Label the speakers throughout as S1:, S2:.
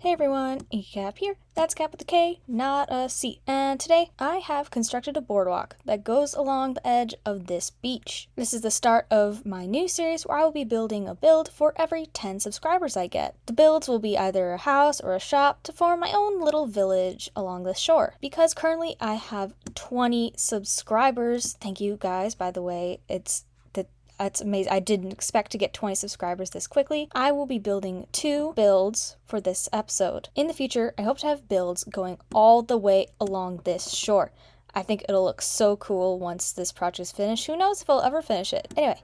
S1: Hey everyone, inkykap here. That's Cap with a K, not a C. And today I have constructed a boardwalk that goes along the edge of this beach. This is the start of my new series where I will be building a build for every 10 subscribers I get. The builds will be either a house or a shop to form my own little village along the shore. Because currently I have 20 subscribers. Thank you guys, by the way. It's amazing. I didn't expect to get 20 subscribers this quickly. I will be building 2 builds for this episode. In the future, I hope to have builds going all the way along this shore. I think it'll look so cool once this project is finished. Who knows if I'll ever finish it. Anyway,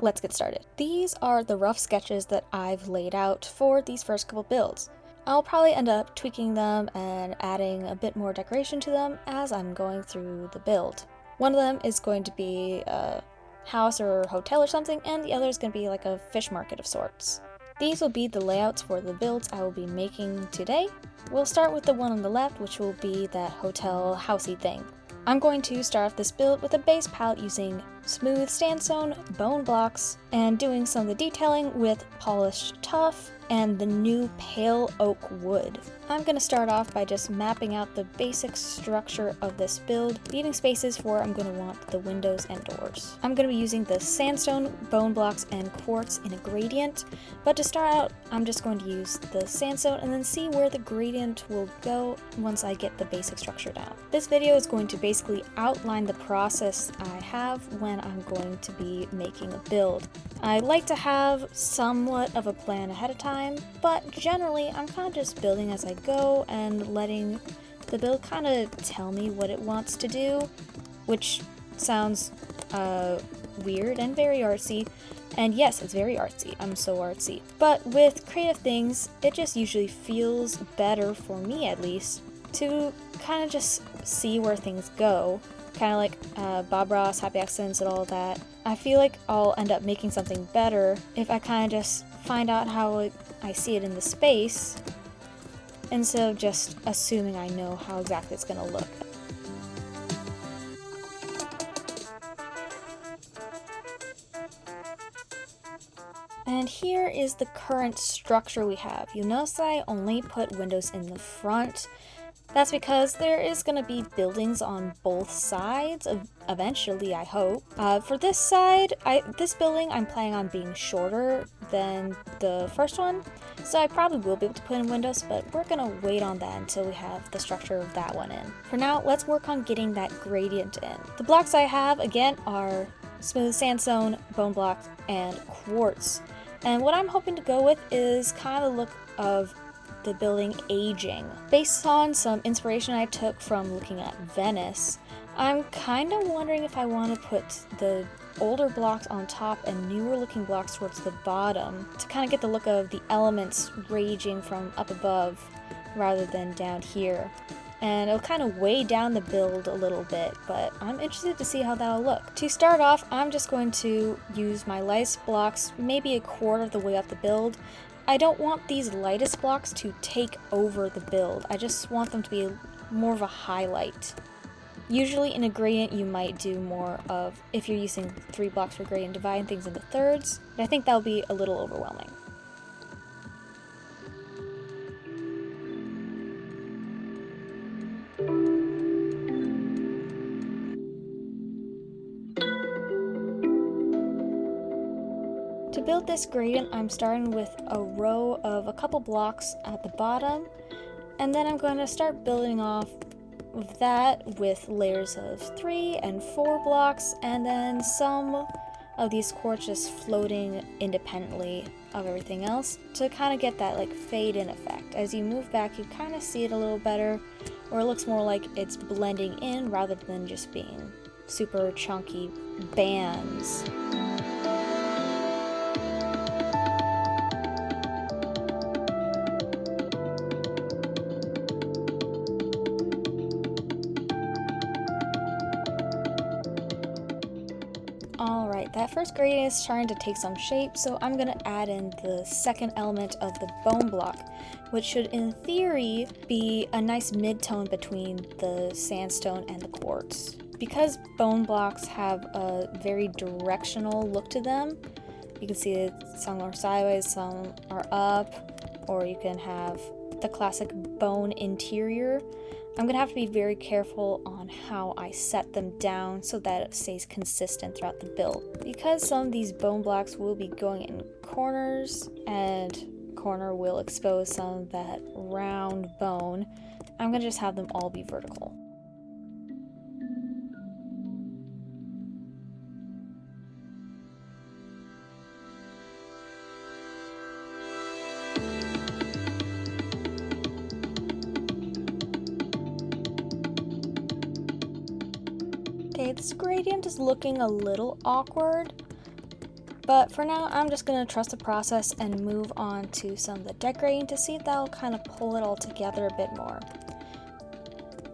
S1: let's get started. These are the rough sketches that I've laid out for these first couple builds. I'll probably end up tweaking them and adding a bit more decoration to them as I'm going through the build. One of them is going to be a house or hotel or something, and the other is going to be like a fish market of sorts. These will be the layouts for the builds I will be making today. We'll start with the one on the left, which will be that hotel housey thing. I'm going to start off this build with a base palette using smooth sandstone bone blocks and doing some of the detailing with polished tuff and the new pale oak wood. I'm going to start off by just mapping out the basic structure of this build, leaving spaces for where I'm going to want the windows and doors. I'm going to be using the sandstone, bone blocks, and quartz in a gradient, but to start out, I'm just going to use the sandstone and then see where the gradient will go once I get the basic structure down. This video is going to basically outline the process I have when I'm going to be making a build. I like to have somewhat of a plan ahead of time, but generally I'm kind of just building as I go and letting the build kind of tell me what it wants to do, which sounds weird and very artsy. And yes, it's very artsy. I'm so artsy. But with creative things, it just usually feels better, for me at least, to kind of just see where things go. Kind of like Bob Ross, Happy Accidents, and all that. I feel like I'll end up making something better if I kind of just find out how I see it in the space, instead of just assuming I know how exactly it's going to look. And here is the current structure we have. You'll notice that I only put windows in the front. That's because there is going to be buildings on both sides, eventually, I hope. For this side, this building I'm planning on being shorter than the first one, so I probably will be able to put in windows, but we're going to wait on that until we have the structure of that one in. For now, let's work on getting that gradient in. The blocks I have, again, are smooth sandstone, bone blocks, and quartz. And what I'm hoping to go with is kind of the look of the building aging. Based on some inspiration I took from looking at Venice, I'm kind of wondering if I want to put the older blocks on top and newer looking blocks towards the bottom to kind of get the look of the elements raging from up above rather than down here. And it'll kind of weigh down the build a little bit, but I'm interested to see how that'll look. To start off, I'm just going to use my lightest blocks, maybe a quarter of the way up the build. I don't want these lightest blocks to take over the build. I just want them to be more of a highlight. Usually in a gradient you might do more of, if you're using 3 blocks for gradient, dividing things into thirds, but I think that'll be a little overwhelming. To build this gradient, I'm starting with a row of a couple blocks at the bottom, and then I'm going to start building off of that with layers of 3 and 4 blocks, and then some of these quartz just floating independently of everything else to kind of get that like fade in effect. As you move back, you kind of see it a little better, or it looks more like it's blending in rather than just being super chunky bands. Alright, that first gradient is starting to take some shape, so I'm going to add in the second element of the bone block, which should in theory be a nice mid-tone between the sandstone and the quartz. Because bone blocks have a very directional look to them, you can see that some are sideways, some are up, or you can have the classic bone interior, I'm gonna have to be very careful on how I set them down so that it stays consistent throughout the build. Because some of these bone blocks will be going in corners and corner will expose some of that round bone, I'm gonna just have them all be vertical. Okay, this gradient is looking a little awkward, but for now I'm just going to trust the process and move on to some of the decorating to see if that'll kind of pull it all together a bit more.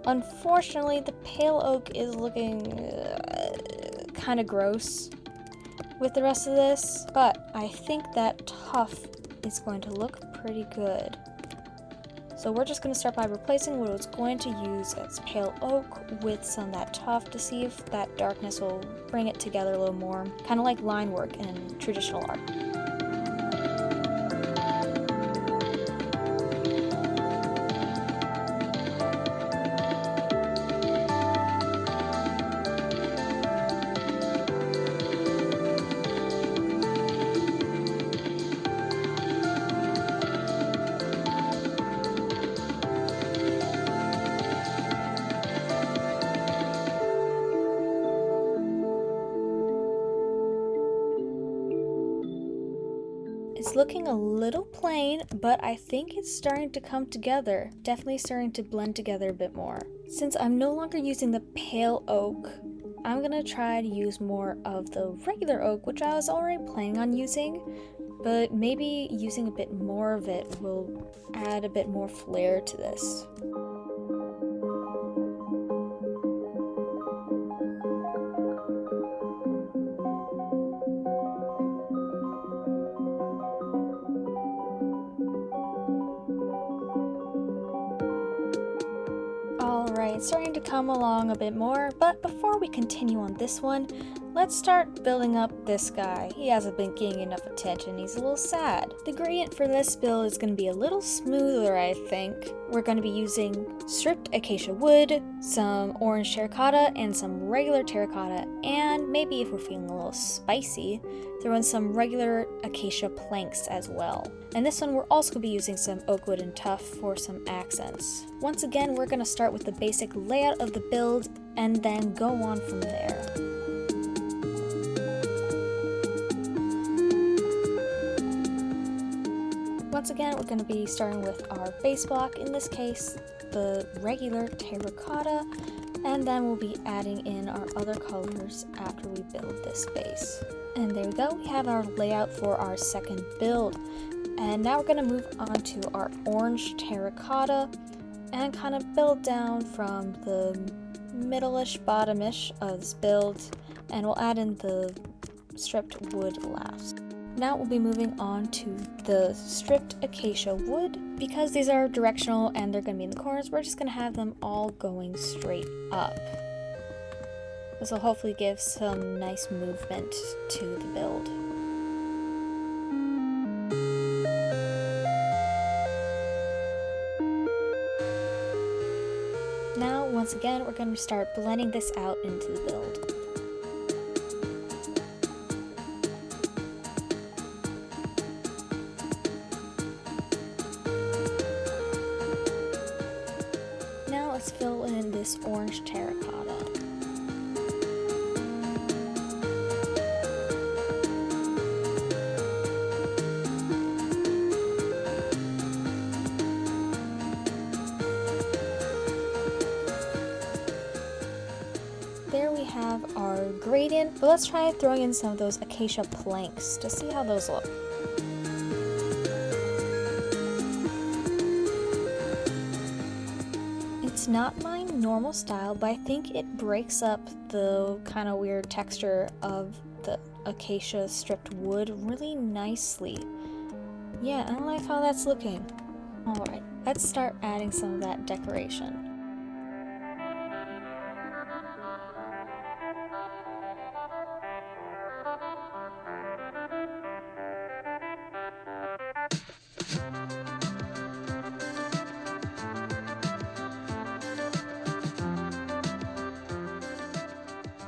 S1: Unfortunately, the pale oak is looking kind of gross with the rest of this, but I think that tough is going to look pretty good. So we're just going to start by replacing what I was going to use as pale oak with some of that tough to see if that darkness will bring it together a little more, kind of like line work in traditional art. It's looking a little plain, but I think it's starting to come together. Definitely starting to blend together a bit more. Since I'm no longer using the pale oak, I'm gonna try to use more of the regular oak, which I was already planning on using, but maybe using a bit more of it will add a bit more flair to this. Alright, starting to come along a bit more, but before we continue on this one, let's start building up this guy. He hasn't been getting enough attention, he's a little sad. The gradient for this build is going to be a little smoother, I think. We're going to be using stripped acacia wood, some orange terracotta, and some regular terracotta, and maybe if we're feeling a little spicy, throw in some regular acacia planks as well. And this one we're also going to be using some oak wood and tuff for some accents. Once again, we're going to start with the basic layout of the build and then go on from there. Once again, we're going to be starting with our base block, in this case the regular terracotta, and then we'll be adding in our other colors after we build this base. And there we go, we have our layout for our second build. And now we're going to move on to our orange terracotta and kind of build down from the middle-ish, bottom-ish of this build, and we'll add in the stripped wood last. Now we'll be moving on to the stripped acacia wood. Because these are directional and they're going to be in the corners, we're just going to have them all going straight up. This will hopefully give some nice movement to the build. Now, once again, we're going to start blending this out into the build. Now let's fill in this orange terracotta. There we have our gradient, but let's try throwing in some of those acacia planks to see how those look. It's not my normal style, but I think it breaks up the kind of weird texture of the acacia stripped wood really nicely. Yeah, I like how that's looking. Alright, let's start adding some of that decoration.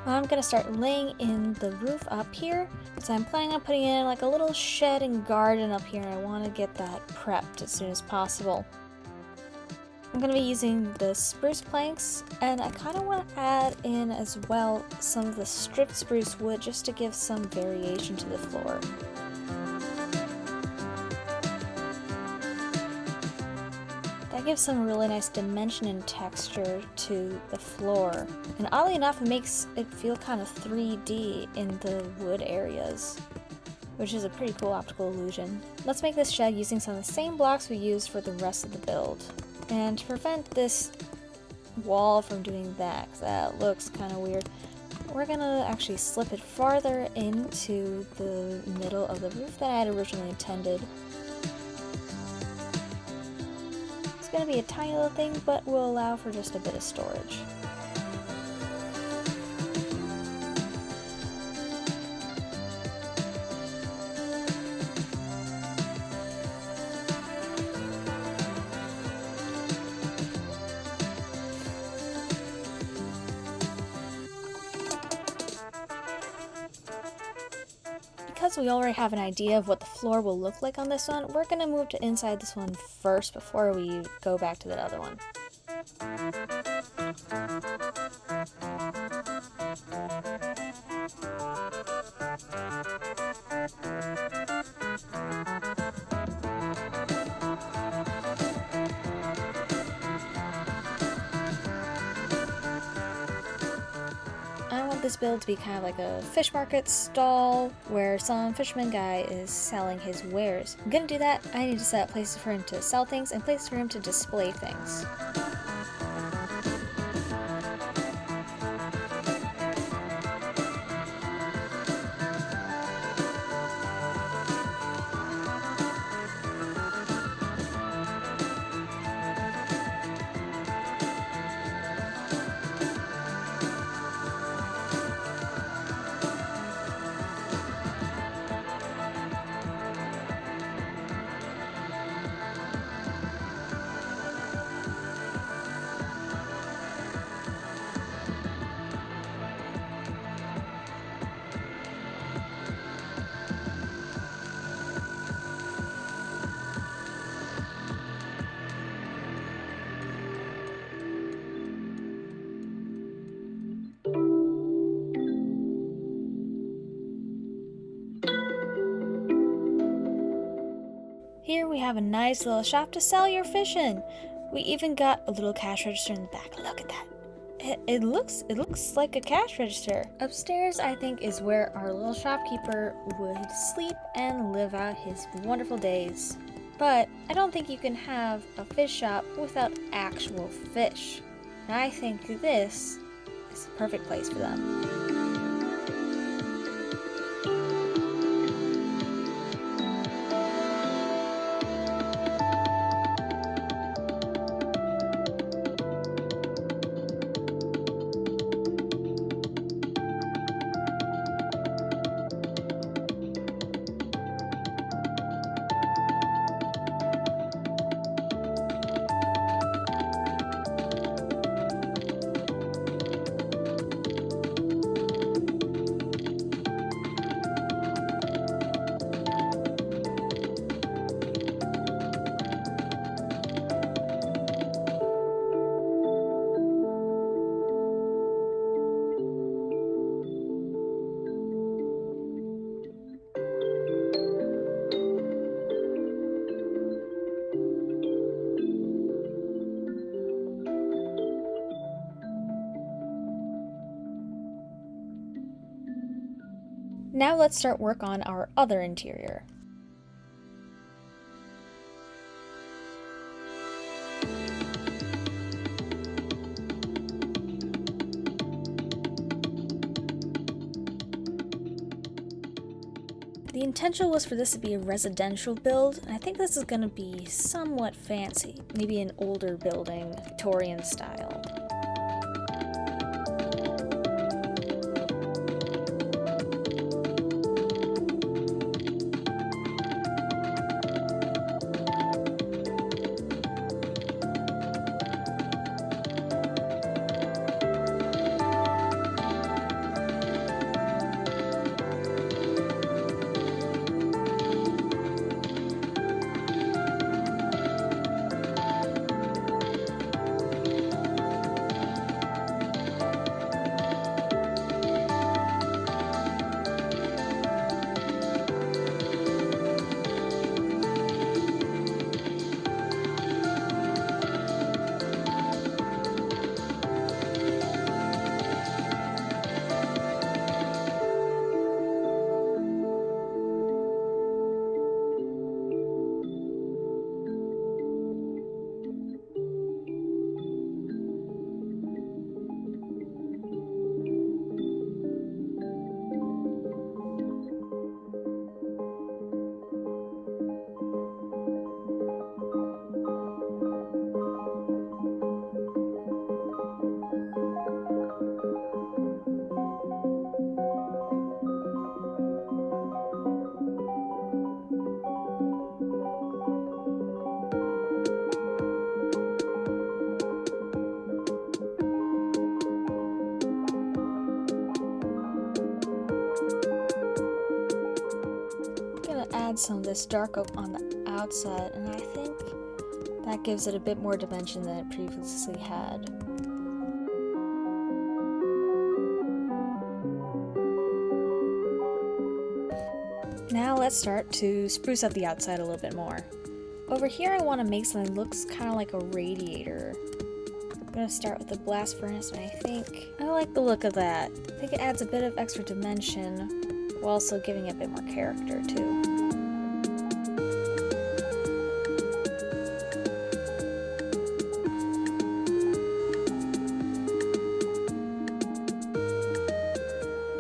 S1: I'm gonna start laying in the roof up here. So I'm planning on putting in like a little shed and garden up here, and I want to get that prepped as soon as possible. I'm going to be using the spruce planks, and I kind of want to add in as well some of the stripped spruce wood just to give some variation to the floor. That gives some really nice dimension and texture to the floor, and oddly enough it makes it feel kind of 3D in the wood areas, which is a pretty cool optical illusion. Let's make this shed using some of the same blocks we used for the rest of the build. And to prevent this wall from doing that, because that looks kind of weird, we're gonna actually slip it farther into the middle of the roof than I had originally intended. It's gonna be a tiny little thing, but will allow for just a bit of storage. Because we already have an idea of what the floor will look like on this one, we're going to move to inside this one first before we go back to that other one. I want this build to be kind of like a fish market stall where some fisherman guy is selling his wares. I'm gonna do that. I need to set up places for him to sell things and places for him to display things. Here we have a nice little shop to sell your fish in. We even got a little cash register in the back. Look at that. It looks like a cash register. Upstairs, I think, is where our little shopkeeper would sleep and live out his wonderful days. But I don't think you can have a fish shop without actual fish. And I think this is the perfect place for them. Now let's start work on our other interior. The intention was for this to be a residential build, and I think this is going to be somewhat fancy, maybe an older building, Victorian style. add some of this dark oak on the outside, and I think that gives it a bit more dimension than it previously had. Now let's start to spruce up the outside a little bit more. Over here I want to make something that looks kind of like a radiator. I'm going to start with the blast furnace, and I think I like the look of that. I think it adds a bit of extra dimension while also giving it a bit more character too.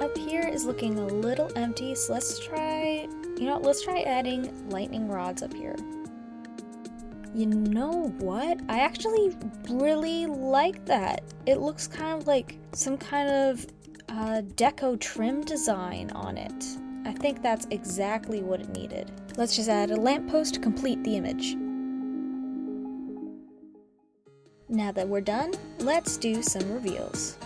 S1: Up here is looking a little empty, so let's try adding lightning rods up here. You know what? I actually really like that. It looks kind of like some kind of deco trim design on it. I think that's exactly what it needed. Let's just add a lamppost to complete the image. Now that we're done, let's do some reveals.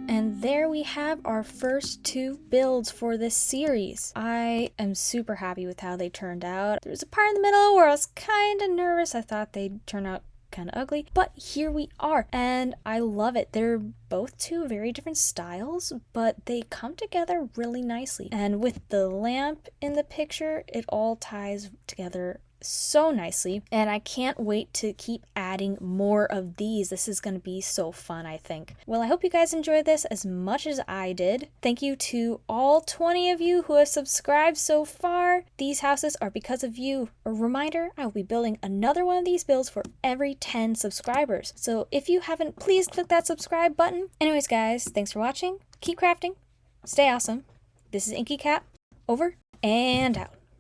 S1: And there we have our first 2 builds for this series. I am super happy with how they turned out. There was a part in the middle where I was kind of nervous. I thought they'd turn out kind of ugly, but here we are, and I love it. They're both 2 very different styles, but they come together really nicely. And with the lamp in the picture, it all ties together so nicely, and I can't wait to keep adding more of these. This is going to be so fun, I think. Well, I hope you guys enjoyed this as much as I did. Thank you to all 20 of you who have subscribed so far. These houses are because of you. A reminder, I will be building another one of these builds for every 10 subscribers. So if you haven't, please click that subscribe button. Anyways, guys, thanks for watching. Keep crafting. Stay awesome. This is inkykap. Over and out.